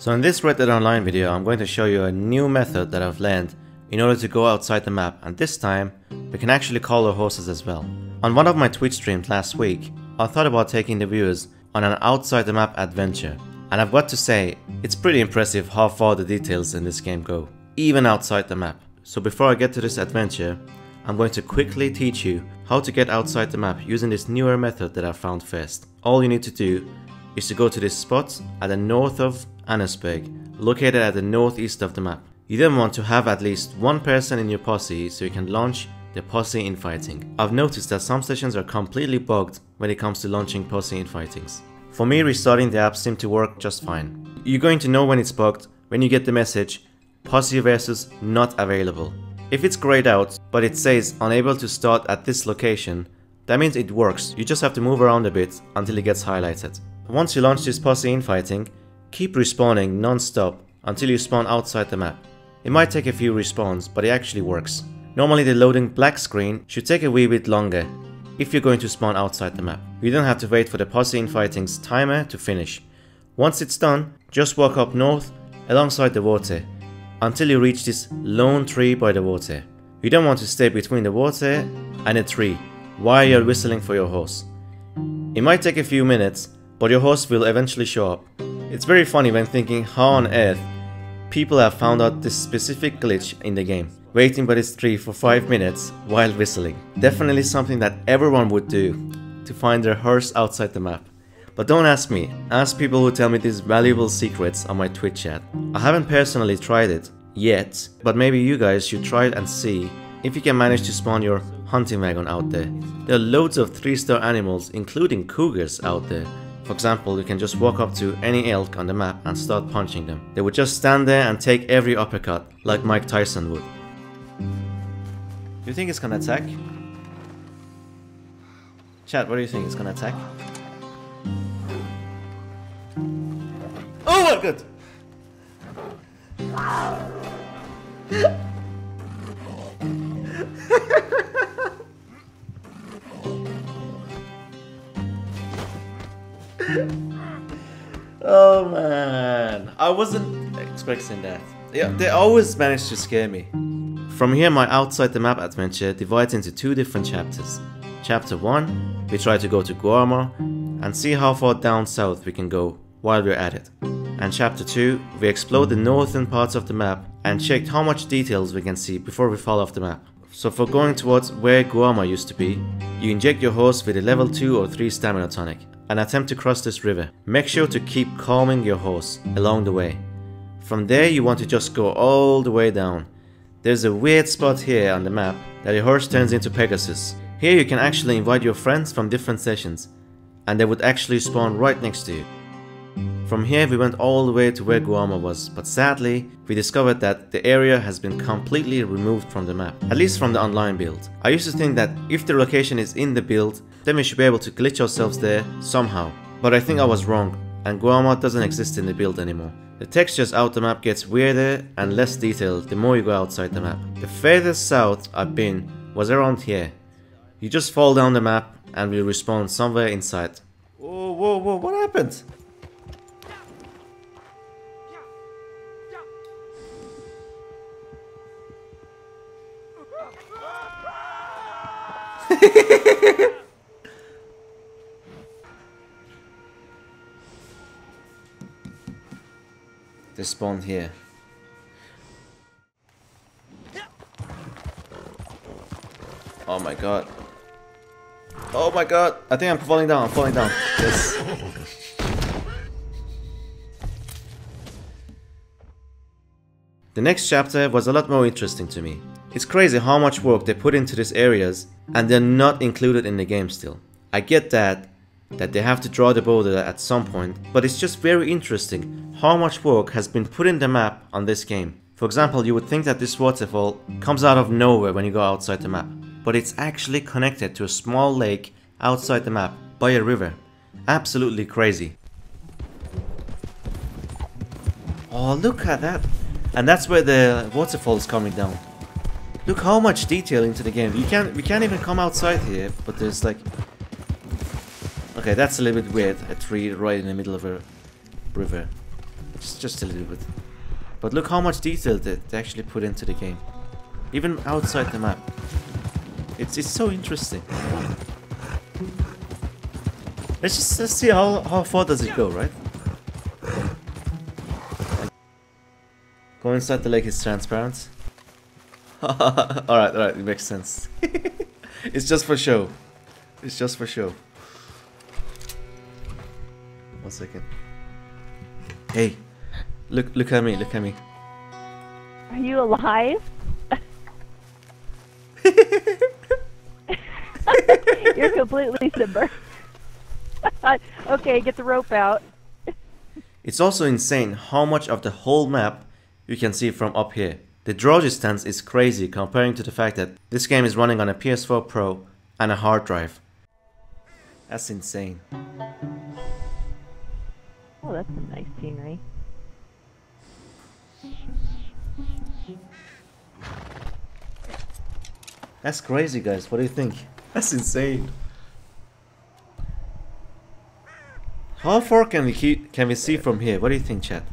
So in this Red Dead Online video, I'm going to show you a new method that I've learned in order to go outside the map, and this time we can actually call our horses as well. On one of my Twitch streams last week, I thought about taking the viewers on an outside the map adventure, and I've got to say, it's pretty impressive how far the details in this game go, even outside the map. So before I get to this adventure, I'm going to quickly teach you how to get outside the map using this newer method that I found first. All you need to do is to go to this spot at the north of Annesburg, located at the northeast of the map. You then want to have at least one person in your posse so you can launch the posse infighting. I've noticed that some sessions are completely bugged when it comes to launching posse infightings. For me, restarting the app seemed to work just fine. You're going to know when it's bugged when you get the message posse versus not available. If it's grayed out but it says unable to start at this location, that means it works. You just have to move around a bit until it gets highlighted. Once you launch this posse infighting, keep respawning non-stop until you spawn outside the map. It might take a few respawns, but it actually works. Normally the loading black screen should take a wee bit longer if you're going to spawn outside the map. You don't have to wait for the posse infighting's timer to finish. Once it's done, just walk up north alongside the water until you reach this lone tree by the water. You don't want to stay between the water and a tree while you're whistling for your horse. It might take a few minutes, but your horse will eventually show up. It's very funny when thinking how on earth people have found out this specific glitch in the game, waiting by this tree for 5 minutes while whistling. Definitely something that everyone would do to find their horse outside the map. But don't ask me, ask people who tell me these valuable secrets on my Twitch chat. I haven't personally tried it yet, but maybe you guys should try it and see if you can manage to spawn your hunting wagon out there. There are loads of 3-star animals, including cougars, out there. For example, you can just walk up to any elk on the map and start punching them. They would just stand there and take every uppercut, like Mike Tyson would. Do you think it's gonna attack? Chat, what do you think? It's gonna attack? Oh my god! Oh man, I wasn't expecting that. Yeah, they always manage to scare me. From here, my outside the map adventure divides into 2 different chapters. Chapter 1, we try to go to Guarma and see how far down south we can go while we're at it. And chapter 2, we explore the northern parts of the map and check how much details we can see before we fall off the map. So for going towards where Guarma used to be, you inject your horse with a level 2 or 3 stamina tonic and attempt to cross this river. Make sure to keep calming your horse along the way. From there you want to just go all the way down. There's a weird spot here on the map that your horse turns into Pegasus. Here you can actually invite your friends from different sessions and they would actually spawn right next to you. From here we went all the way to where Guarma was, but sadly we discovered that the area has been completely removed from the map, at least from the online build. I used to think that if the location is in the build, then we should be able to glitch ourselves there somehow, but I think I was wrong and Guarma doesn't exist in the build anymore. The textures out the map gets weirder and less detailed the more you go outside the map. The furthest south I've been was around here. You just fall down the map and we'll respawn somewhere inside. Whoa, whoa, whoa, what happened? They spawned here. Oh my god. Oh my god. I think I'm falling down. I'm falling down. Yes. The next chapter was a lot more interesting to me. It's crazy how much work they put into these areas and they're not included in the game still. I get that they have to draw the border at some point, but it's just very interesting how much work has been put in the map on this game. For example, you would think that this waterfall comes out of nowhere when you go outside the map, but it's actually connected to a small lake outside the map by a river. Absolutely crazy. Oh, look at that! And that's where the waterfall is coming down. Look how much detail into the game. We can't even come outside here, but there's like... Okay, that's a little bit weird. A tree right in the middle of a river. Just a little bit. But look how much detail they actually put into the game. Even outside the map. It's so interesting. Let's see how far does it go, right? Go inside the lake is transparent. Alright, it makes sense. It's just for show. It's just for show. 1 second. Hey, look at me, look at me. Are you alive? You're completely submerged. Okay, get the rope out. It's also insane how much of the whole map you can see from up here. The draw distance is crazy comparing to the fact that this game is running on a PS4 Pro and a hard drive. That's insane. Oh, that's some nice scenery. That's crazy, guys. What do you think? That's insane. How far can we see from here? What do you think, chat?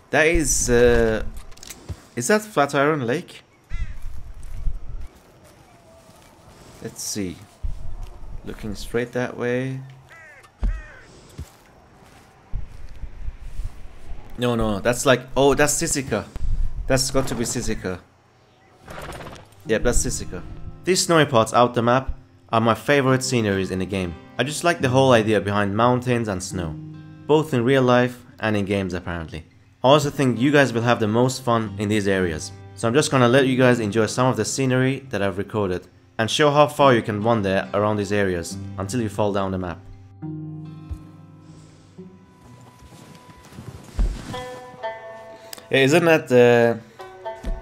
That is that Flatiron Lake? Let's see. Looking straight that way. No, that's like, oh, that's Sisica. That's got to be Sisica. Yep, that's Sisica. These snowy parts out the map are my favorite sceneries in the game. I just like the whole idea behind mountains and snow, both in real life and in games apparently. I also think you guys will have the most fun in these areas. So I'm just gonna let you guys enjoy some of the scenery that I've recorded and show how far you can wander around these areas until you fall down the map. Yeah, isn't that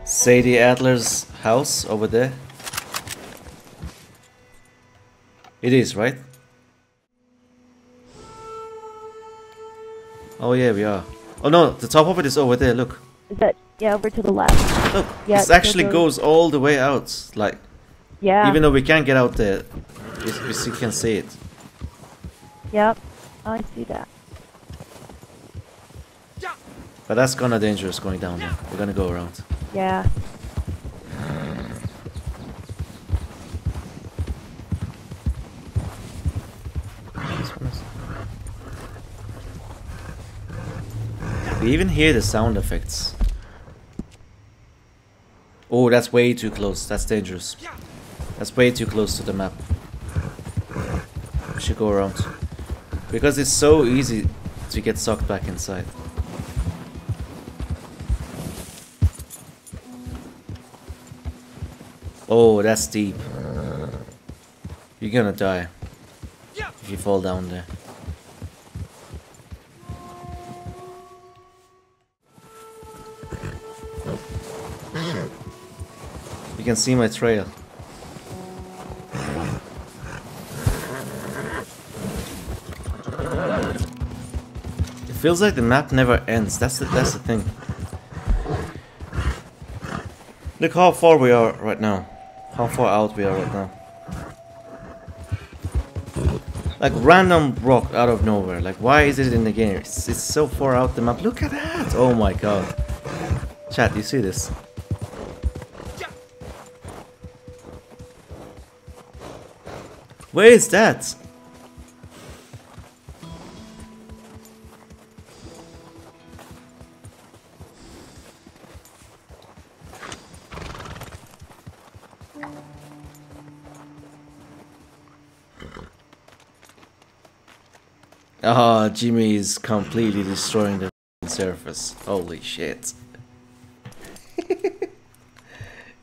Sadie Adler's house over there? It is, right? Oh yeah, we are. Oh no, the top of it is over there, look. Is that, yeah, over to the left. Look, yeah, this actually goes all the way out, like, yeah. Even though we can't get out there, we can see it. Yep, I see that. But that's kinda dangerous going down there. We're gonna go around. Yeah. We even hear the sound effects. Oh, that's way too close. That's dangerous. That's way too close to the map. We should go around. Because it's so easy to get sucked back inside. Oh, that's deep. You're gonna die if you fall down there. You can see my trail. It feels like the map never ends. That's the thing. Look how far we are right now. How far out we are right now. Like random rock out of nowhere. Like why is it in the game? It's so far out the map. Look at that! Oh my god. Chat, you see this? Where is that? Ah, Jimmy is completely destroying the surface. Holy shit.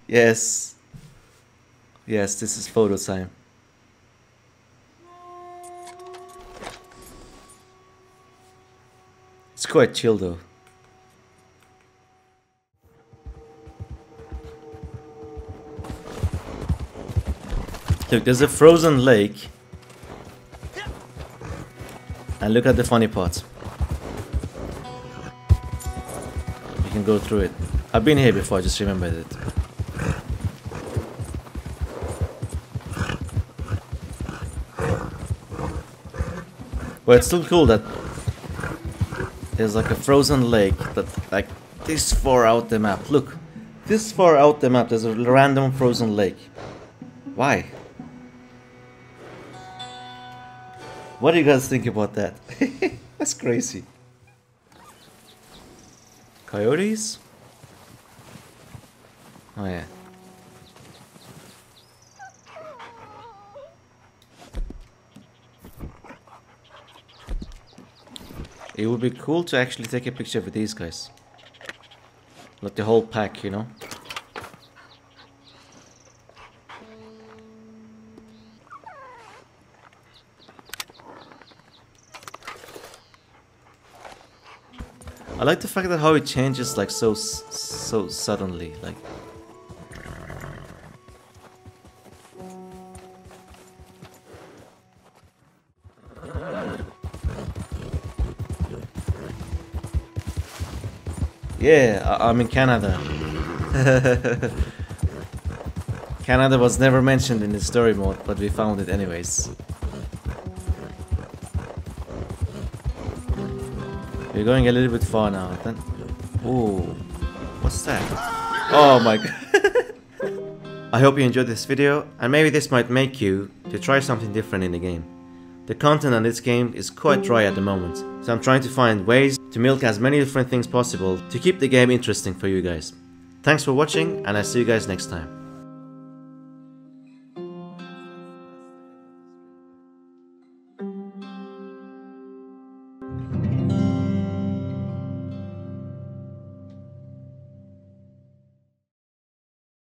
Yes. Yes, this is photo time. It's quite chill though. Look, there's a frozen lake. And look at the funny part. You can go through it. I've been here before, I just remembered it. But it's still cool that There's like a frozen lake that like this far out the map. Look, this far out the map there's a random frozen lake. Why? What do you guys think about that? That's crazy. Coyotes? Oh yeah. It would be cool to actually take a picture with these guys. Like the whole pack, you know? I like the fact that how it changes like so suddenly, like. Yeah, I'm in Canada. Canada was never mentioned in the story mode, but we found it anyways. We're going a little bit far now. Then, ooh, what's that? Oh my god! I hope you enjoyed this video, and maybe this might make you to try something different in the game. The content on this game is quite dry at the moment, so I'm trying to find ways to milk as many different things possible to keep the game interesting for you guys. Thanks for watching, and I'll see you guys next time.